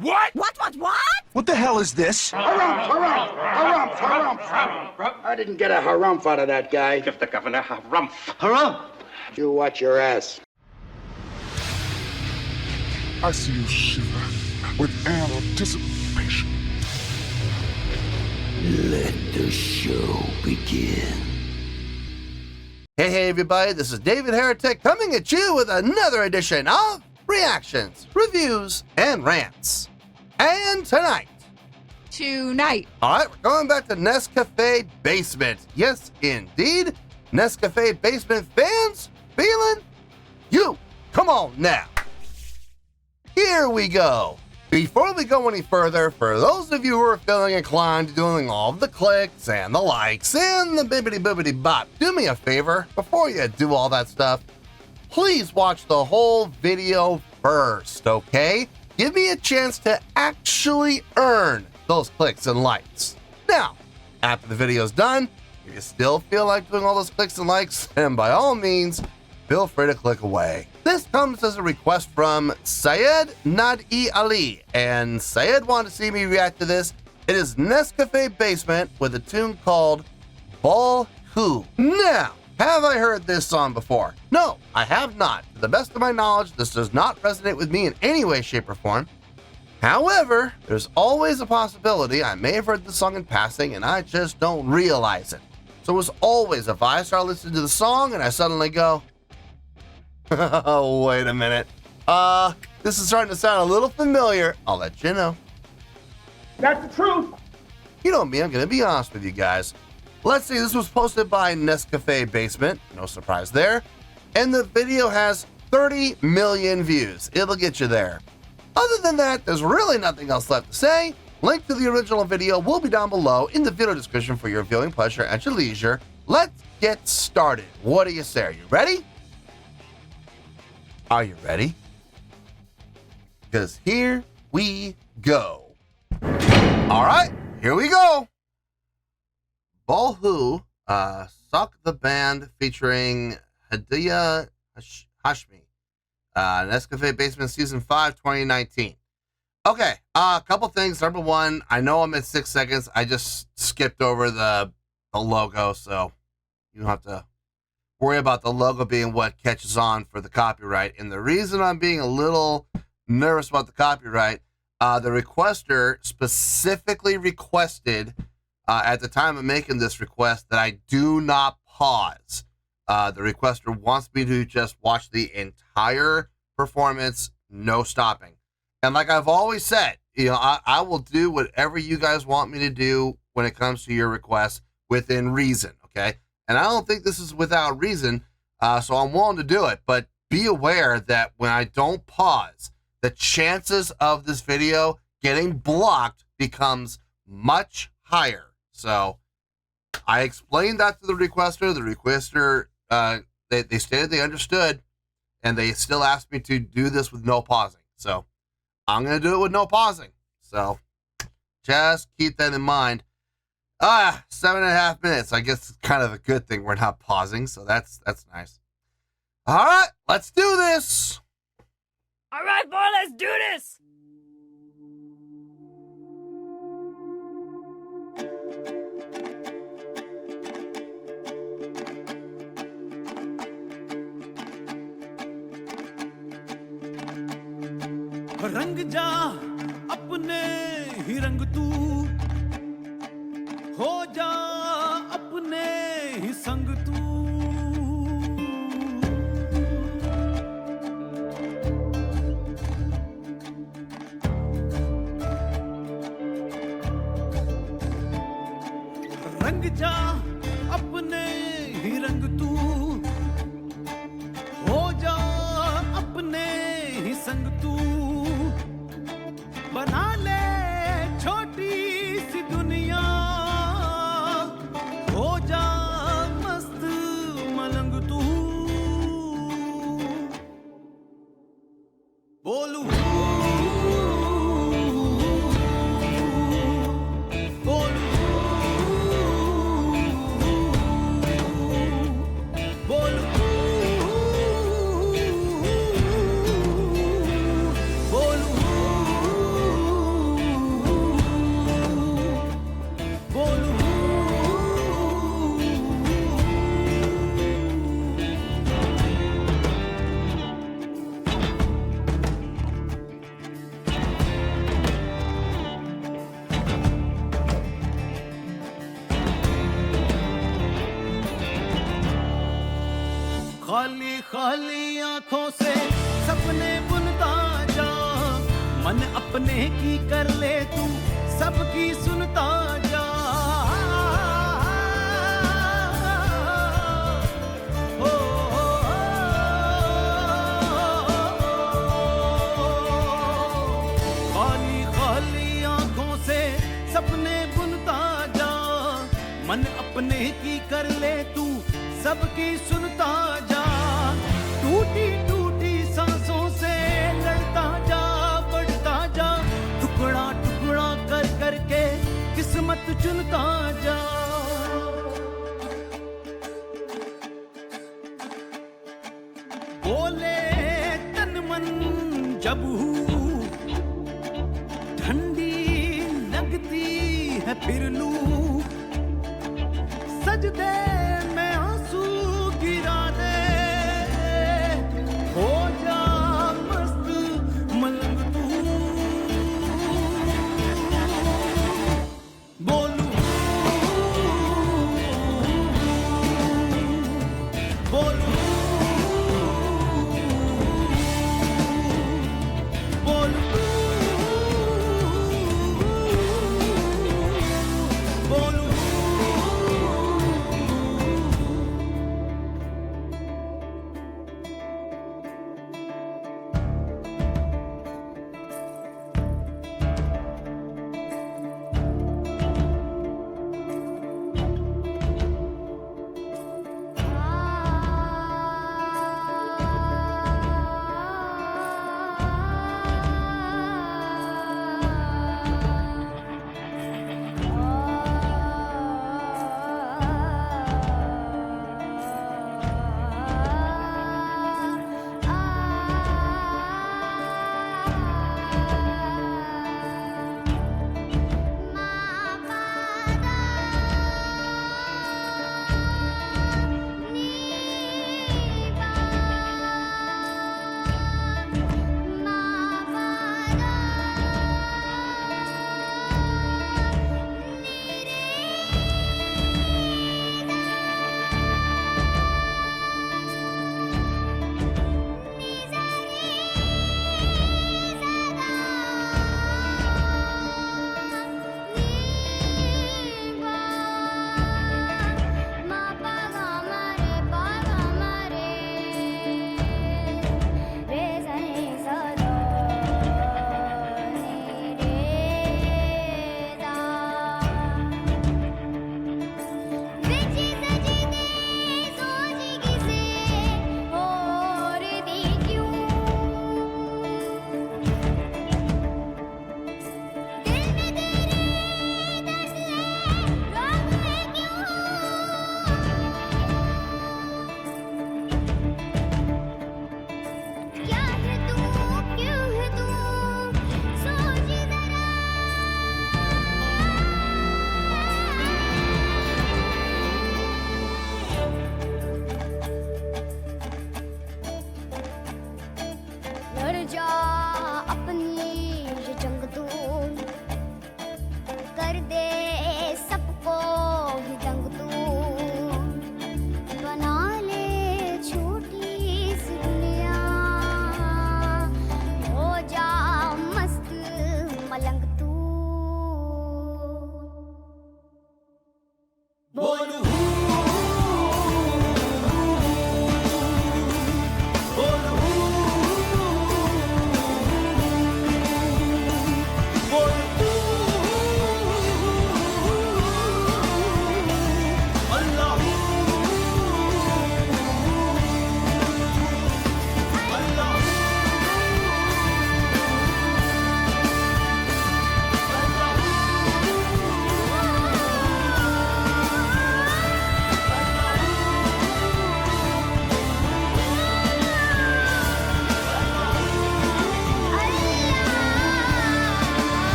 What? What? What the hell is this? Harumph. I didn't get a harumph out of that guy. Give the governor harumph. Harumph. You watch your ass. I see you shiver with anticipation. Let the show begin. Hey everybody, this is David Heretic coming at you with another edition of Reactions, Reviews, and Rants. And tonight, alright, we're going back to Nescafe Basement. Yes, indeed, Nescafe Basement fans, feeling you. Come on now. Here we go. Before we go any further, for those of you who are feeling inclined to doing all the clicks and the likes and the bibbity bop, do me a favor, before you do all that stuff, please watch the whole video first, okay? Give me a chance to actually earn those clicks and likes. Now, after the video's done, if you still feel like doing all those clicks and likes, then by all means, feel free to click away. This comes as a request from Syed Nadi Ali, and Syed wanted to see me react to this. It is Nescafe Basement with a tune called Bol Hu. Now, have I heard this song before? No, I have not. To the best of my knowledge, this does not resonate with me in any way, shape, or form. However, there's always a possibility I may have heard the song in passing and I just don't realize it. So as always, if I start listening to the song and I suddenly go, oh, wait a minute. This is starting to sound a little familiar. I'll let you know. That's the truth. You know me, I'm going to be honest with you guys. Let's see, this was posted by Nescafe Basement. No surprise there. And the video has 30 million views. It'll get you there. Other than that, there's really nothing else left to say. Link to the original video will be down below in the video description for your viewing pleasure at your leisure. Let's get started. What do you say? Are you ready? Are you ready? Because here we go. All right, here we go. Bol Hu, Suck the Band featuring Hadiya Hashmi. Nescafe Basement Season 5, 2019. Okay, a couple things. Number one, I know I'm at 6 seconds. I just skipped over the logo, so you don't have to worry about the logo being what catches on for the copyright. And the reason I'm being a little nervous about the copyright, the requester specifically requested at the time of making this request that I do not pause. The requester wants me to just watch the entire performance, no stopping. And like I've always said, you know, I will do whatever you guys want me to do when it comes to your requests within reason, okay? And I don't think this is without reason, so I'm willing to do it. But be aware that when I don't pause, the chances of this video getting blocked becomes much higher. So I explained that to the requester. The requester, they stated they understood, and they still asked me to do this with no pausing. So I'm going to do it with no pausing. So just keep that in mind. 7.5 minutes. I guess it's kind of a good thing we're not pausing, so that's nice. All right, let's do this. All right, boy, let's do this. रंग जा अपने ही रंग तू हो जा अपने ही संग तू रंग जा अपने ही रंग तू हो जा अपने ही संग तू बना ले छोटी सी दुनिया हो जा मस्त मलंग तू बोलू खाली खाली आंखों से सपने बुनता जा मन अपने की कर ले तू सबकी सुनता जा ओ, खाली खाली आंखों से सपने बुनता जा मन अपने की कर ले तू सबकी सुनता जा टूटी टूटी सांसों से लड़ता जा बढ़ता जा टुकड़ा टुकड़ा कर करके किस्मत चुनता जा बोले तन मन जब हूँ ठंडी लगती है फिर लू सजदे में आंसू गिरा दे हो जा मस्त मलंग तू बोलू बोलू बोलू बोलू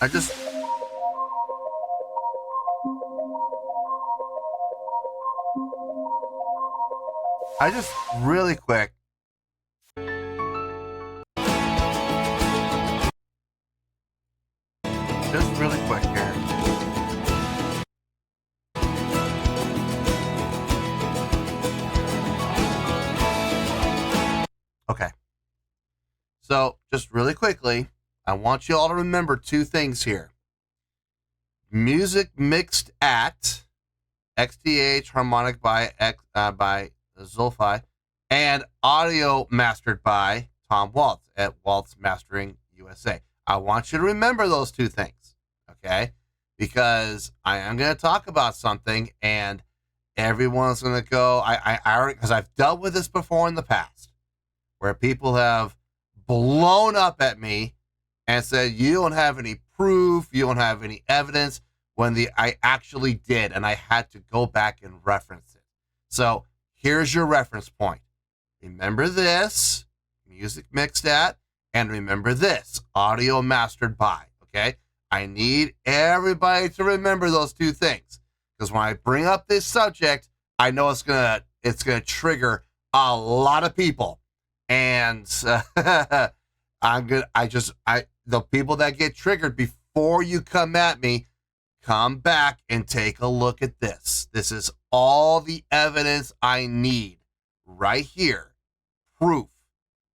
I just really quick. Just really quick here. Okay. So, just really quickly, I want you all to remember two things here. Music mixed at XTH harmonic by Zulfi, and audio mastered by Tom Waltz at Waltz Mastering USA. I want you to remember those two things, okay? Because I am going to talk about something, and everyone's going to go, I already, because I've dealt with this before in the past, where people have blown up at me and said, you don't have any proof, you don't have any evidence, when I actually did, and I had to go back and reference it. So here's your reference point. Remember this, music mixed at, and remember this, audio mastered by, okay? I need everybody to remember those two things, because when I bring up this subject, I know it's gonna trigger a lot of people, and the people that get triggered, before you come at me, come back and take a look at this. This is all the evidence I need right here. Proof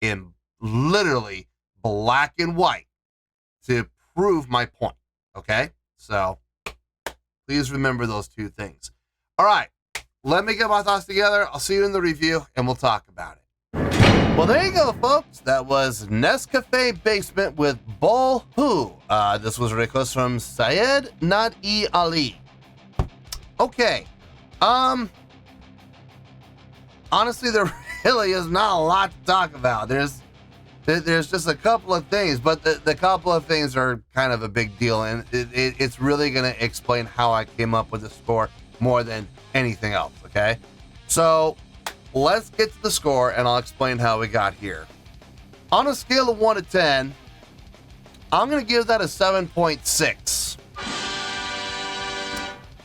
in literally black and white to prove my point. Okay? So please remember those two things. All right. Let me get my thoughts together. I'll see you in the review and we'll talk about it. Well, there you go, folks. That was Nescafe Basement with Bol Hu. This was a request from Syed Nadi Ali. Okay. Honestly, there really is not a lot to talk about. There's just a couple of things, but the couple of things are kind of a big deal, and it's really going to explain how I came up with the score more than anything else, okay? So let's get to the score, and I'll explain how we got here. On a scale of 1 to 10, I'm going to give that a 7.6.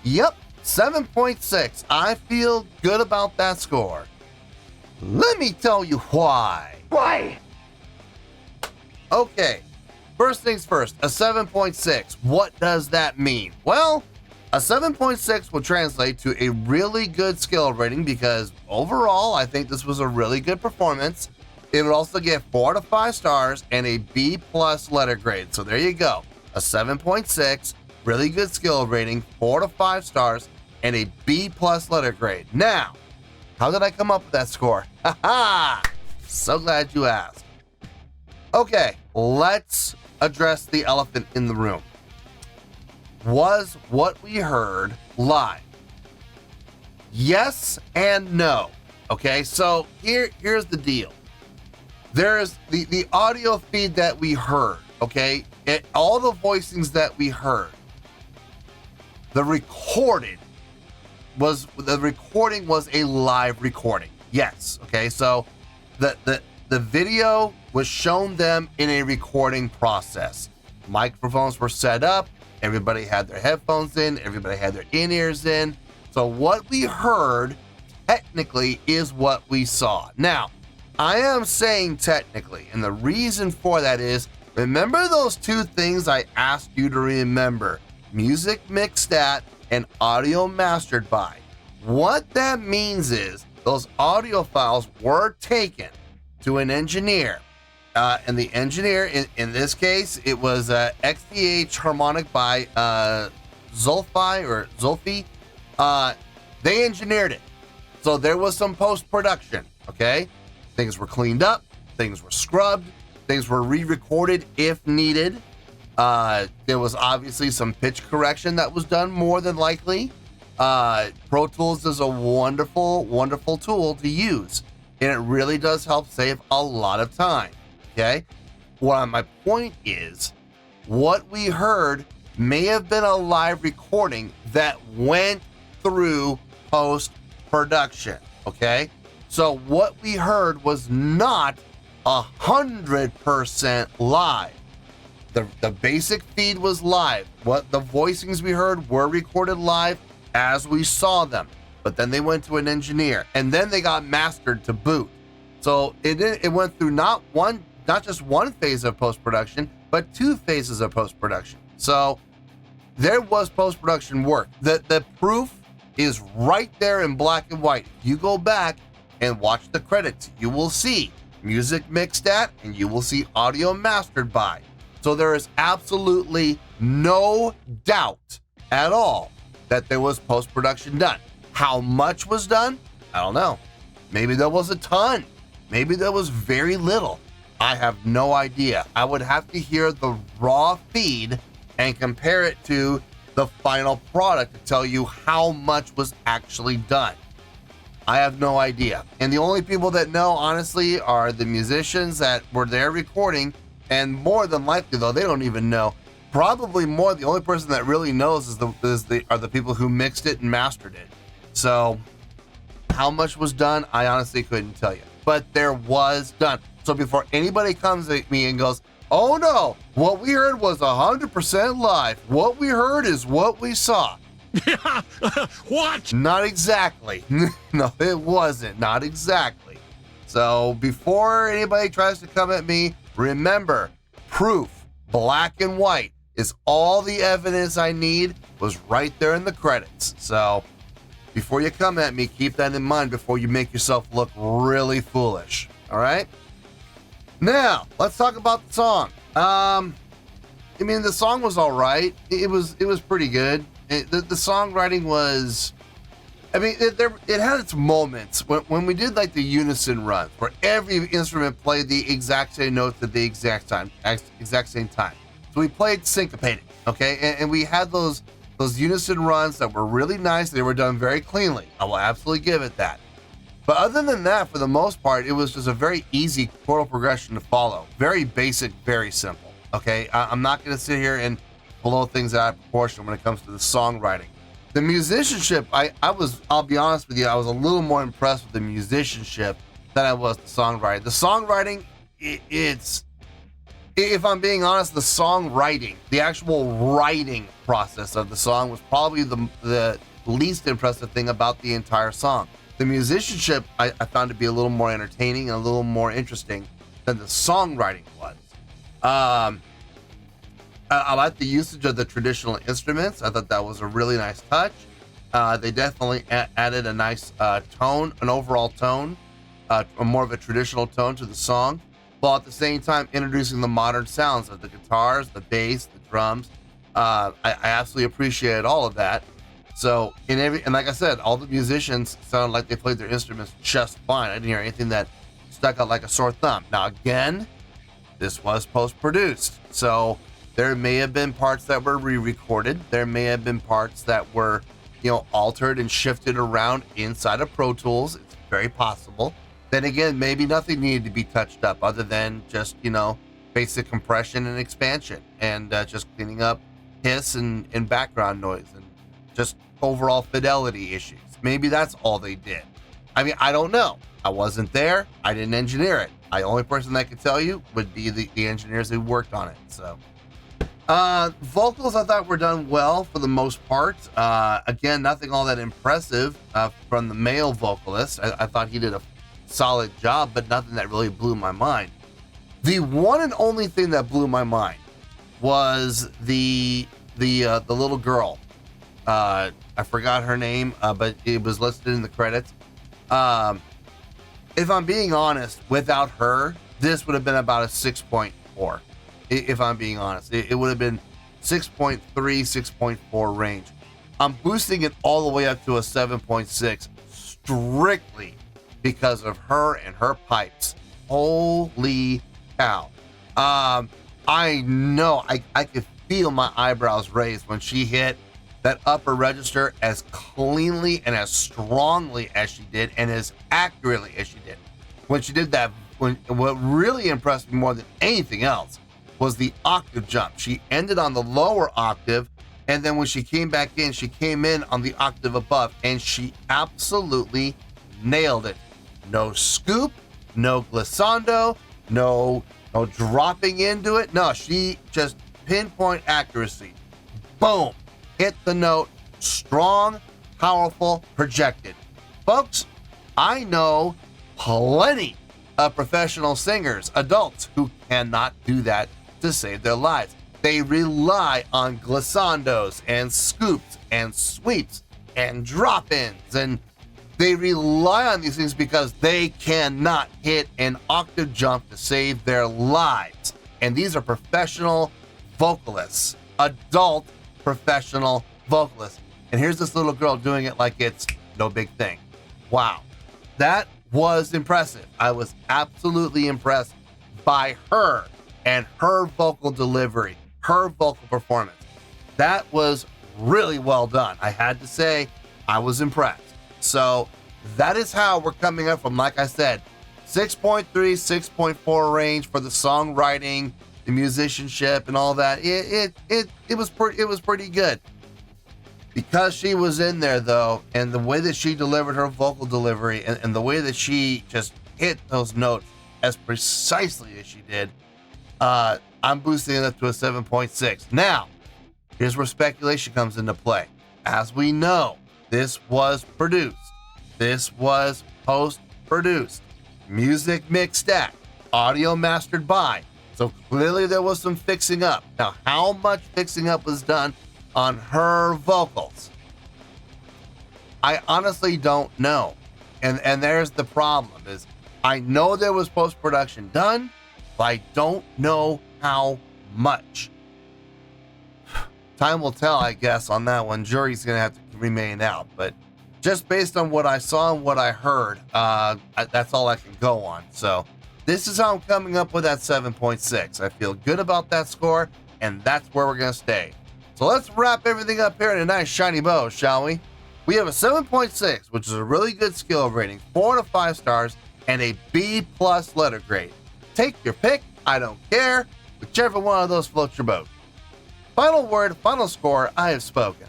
Yep, 7.6. I feel good about that score. Let me tell you why. Why? Okay, first things first, a 7.6. What does that mean? Well, a 7.6 will translate to a really good skill rating, because overall, I think this was a really good performance. It would also get 4 to 5 stars and a B+ letter grade. So there you go. A 7.6, really good skill rating, 4 to 5 stars, and a B+ letter grade. Now, how did I come up with that score? Haha! So glad you asked. Okay, let's address the elephant in the room. Was what we heard live? Yes and no. Okay, so here's the deal. There's the audio feed that we heard, okay? All the voicings that we heard. The recording was a live recording. Yes, okay? So the video was shown them in a recording process. Microphones were set up. Everybody had their headphones in. Everybody had their in-ears in. So what we heard technically is what we saw. Now, I am saying technically, and the reason for that is, remember those two things I asked you to remember: music mixed at and audio mastered by. What that means is those audio files were taken to an engineer. And the engineer, in this case, it was XDH harmonic by Zulfi. They engineered it. So there was some post-production, okay? Things were cleaned up, things were scrubbed, things were re-recorded if needed. There was obviously some pitch correction that was done, more than likely. Pro Tools is a wonderful, wonderful tool to use, and it really does help save a lot of time. Okay, my point is, what we heard may have been a live recording that went through post-production. Okay, so what we heard was not 100% live. The basic feed was live. What the voicings we heard were recorded live as we saw them. But then they went to an engineer, and then they got mastered to boot. So it went through not just one phase of post-production, but 2 phases of post-production. So there was post-production work. The proof is right there in black and white. If you go back and watch the credits, you will see music mixed at, and you will see audio mastered by. So there is absolutely no doubt at all that there was post-production done. How much was done? I don't know. Maybe there was a ton. Maybe there was very little. I have no idea. I would have to hear the raw feed and compare it to the final product to tell you how much was actually done. I have no idea. And the only people that know, honestly, are the musicians that were there recording. And more than likely, though, they don't even know. Probably more, the only person that really knows are the people who mixed it and mastered it. So how much was done, I honestly couldn't tell you. But there was done. So before anybody comes at me and goes, oh no, what we heard was 100% live. What we heard is what we saw. What? Not exactly. No, it wasn't. Not exactly. So before anybody tries to come at me, remember, proof, black and white, is all the evidence I need was right there in the credits. So before you come at me, keep that in mind before you make yourself look really foolish. All right? Now, let's talk about the song. I mean, the song was all right. It was pretty good. The songwriting was, I mean, it had its moments when we did like the unison runs, where every instrument played the exact same notes at the exact same time. So we played syncopated, okay, and we had those unison runs that were really nice. They were done very cleanly. I will absolutely give it that. But other than that, for the most part, it was just a very easy chordal progression to follow. Very basic, very simple. Okay, I'm not going to sit here and blow things out of proportion when it comes to the songwriting. The musicianship, I'll be honest with you, I was a little more impressed with the musicianship than I was the songwriting. The songwriting, it's, if I'm being honest, the songwriting, the actual writing process of the song was probably the least impressive thing about the entire song. The musicianship, I found to be a little more entertaining and a little more interesting than the songwriting was. I like the usage of the traditional instruments. I thought that was a really nice touch. They definitely added a nice tone, an overall tone, more of a traditional tone to the song, while at the same time introducing the modern sounds of the guitars, the bass, the drums. I absolutely appreciated all of that. So and like I said, all the musicians sounded like they played their instruments just fine. I didn't hear anything that stuck out like a sore thumb. Now again, this was post-produced, so there may have been parts that were re-recorded. There may have been parts that were, altered and shifted around inside of Pro Tools. It's very possible. Then again, maybe nothing needed to be touched up other than just, basic compression and expansion and just cleaning up hiss and background noise and just overall fidelity issues. Maybe that's all they did. I mean, I don't know. I wasn't there. I didn't engineer it. The only person that could tell you would be the engineers who worked on it. So, vocals I thought were done well for the most part. Again, nothing all that impressive from the male vocalist. I thought he did a solid job, but nothing that really blew my mind. The one and only thing that blew my mind was the little girl. I forgot her name, but it was listed in the credits. If I'm being honest, without her, this would have been about a 6.4. If I'm being honest, it would have been 6.3, 6.4 range. I'm boosting it all the way up to a 7.6 strictly because of her and her pipes. Holy cow. I know I could feel my eyebrows raised when she hit that upper register as cleanly and as strongly as she did and as accurately as she did. When she did that, what really impressed me more than anything else was the octave jump. She ended on the lower octave, and then when she came back in, she came in on the octave above, and she absolutely nailed it. No scoop, no glissando, no dropping into it. No, she just pinpoint accuracy. Boom. Hit the note. Strong, powerful, projected. Folks, I know plenty of professional singers, adults, who cannot do that to save their lives. They rely on glissandos and scoops and sweeps and drop-ins, and they rely on these things because they cannot hit an octave jump to save their lives. And these are professional vocalists, adult professional vocalists. And here's this little girl doing it like it's no big thing. Wow. That was impressive. I was absolutely impressed by her and her vocal delivery, her vocal performance. That was really well done. I had to say, I was impressed. So that is how we're coming up from, like I said, 6.3, 6.4 range for the songwriting, the musicianship, and all that. It was pretty good. Because she was in there, though, and the way that she delivered her vocal delivery and the way that she just hit those notes as precisely as she did, I'm boosting it up to a 7.6. Now, here's where speculation comes into play. As we know, this was produced. This was post-produced. Music mixed at. Audio mastered by. So clearly there was some fixing up. Now, how much fixing up was done on her vocals? I honestly don't know. And there's the problem is I know there was post-production done, but I don't know how much. Time will tell, I guess, on that one. Jury's going to have to remain out. But just based on what I saw and what I heard, that's all I can go on. So this is how I'm coming up with that 7.6. I feel good about that score, and that's where we're going to stay. So let's wrap everything up here in a nice shiny bow, shall we? We have a 7.6, which is a really good skill rating, 4 out of 5 stars, and a B+ letter grade. Take your pick, I don't care, whichever one of those floats your boat. Final word, final score, I have spoken.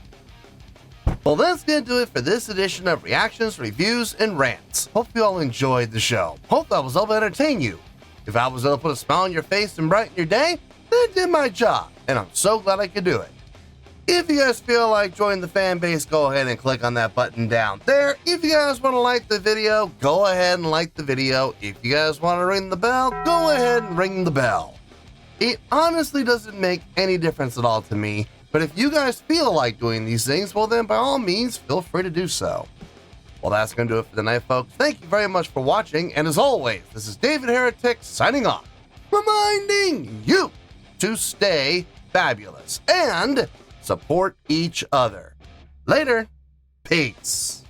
Well, that's going to do it for this edition of Reactions, Reviews, and Rants. Hope you all enjoyed the show. Hope I was able to entertain you. If I was able to put a smile on your face and brighten your day, then I did my job, and I'm so glad I could do it. If you guys feel like joining the fan base, go ahead and click on that button down there. If you guys want to like the video, go ahead and like the video. If you guys want to ring the bell, go ahead and ring the bell. It honestly doesn't make any difference at all to me, but if you guys feel like doing these things, well then by all means, feel free to do so. Well, that's going to do it for tonight, folks. Thank you very much for watching, and as always, this is David Heretic signing off, reminding you to stay fabulous and support each other. Later. Peace.